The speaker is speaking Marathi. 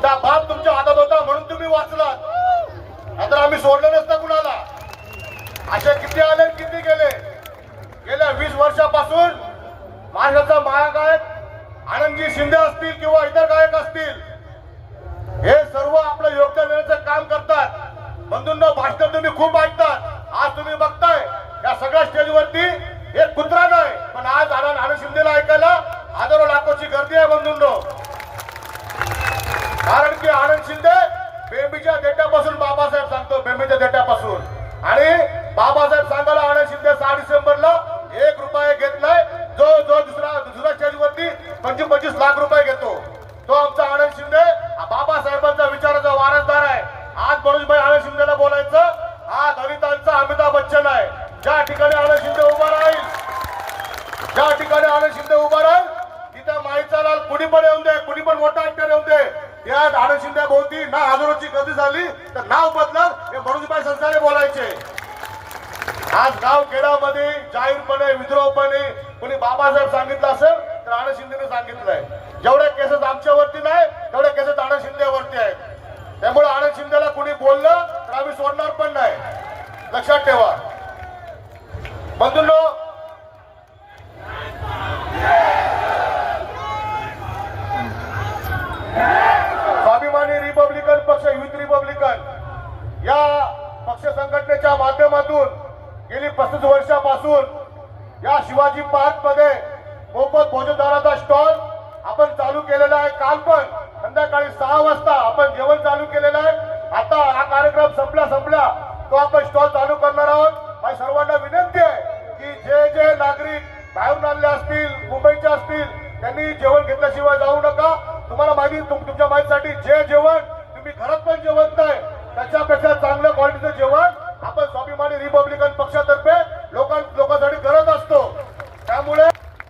तुमचा बाप तुमच्या हातात होता म्हणून तुम्ही वाचलात, नाहीतर आम्ही सोडलं नसतं कुणाला. असे किती आले किती गेले. गेल्या 20 वर्षापासून महाराष्ट्राचा महागायक आनंदजी शिंदे असतील किंवा इतर गायक असतील, हे सर्व आपलं योगदान देण्याचं काम करतात. बंधूंनो, भाषण तुम्ही खूप ऐकतात. आज तुम्ही बघताय या सगळ्या स्टेजवरती एक कुत्रा नाही, पण आज आनंद शिंदेला ऐकायला हजारो लाखोची गर्दी आहे बंधूंनो. कारण की आनंद शिंदे बेंबीच्या देट्यापासून बाबासाहेब सांगतो, बेंबीच्या देट्यापासून. आणि बाबासाहेब सांगायला आनंद शिंदे 6 डिसेंबरला 1 रुपया घेत नाही. जो दुसऱ्या स्टेजवरती 25 लाख रुपये घेतो, तो आमचा आनंद शिंदे बाबासाहेबांचा विचाराचा वारसदार आहे. आज मनोजभाई आनंद शिंदेला बोलायचं, हा दलितांचा अमिताभ बच्चन आहे. ज्या ठिकाणी आनंद शिंदे उभा राहील, ज्या ठिकाणी आनंद शिंदे उभा राहील तिथे माईचा लाल कुणी पण येऊन दे, कुणी पण मोठा ऍक्टर येऊन दे, त्या आनंद शिंदे भोवती ना हजारोची गर्दी झाली तर नाव बदलत हे मनोजभाई संसारे बोलायचे. आज गाव खेड्यामध्ये जाहीरपणे विद्रोहपणे कुणी बाबासाहेब सांगितलं असेल तर आनंद शिंदेने सांगितलंय. जेवढ्या केसेस आमच्यावरती नाही तेवढ्या केसेस आनंद शिंदेवरती आहेत. त्यामुळे आनंद शिंदेला कुणी बोललं तर आम्ही सोडणार पण नाही, लक्षात ठेवा बंधूंनो. स्वाभिमानी रिपब्लिकन पक्ष, युथ रिपब्लिकन या पक्ष संघटनेच्या माध्यमातून गेली 35 वर्षापासून या शिवाजी पार्क मध्ये मोफत भोजनदाराचा स्टॉल आपण चालू केलेला आहे. काल पण संध्याकाळी 6 वाजता आपण जेवण चालू केलेलं आहे. आता हा कार्यक्रम संपला तो आपण स्टॉल चालू करणार आहोत. माझी सर्वांना विनंती आहे की जे नागरिक बाहेरून आलेले असतील, मुंबईचे असतील, त्यांनी जेवण घेतल्याशिवाय जाऊ नका. तुम्हाला माहिती, तुमच्या माहितीसाठी जे जेवण तुम्ही घरात पण जेवत नाही त्याच्यापेक्षा चांगल्या क्वालिटीचं जेवण आपण स्वाभिमानी रिपब्लिकन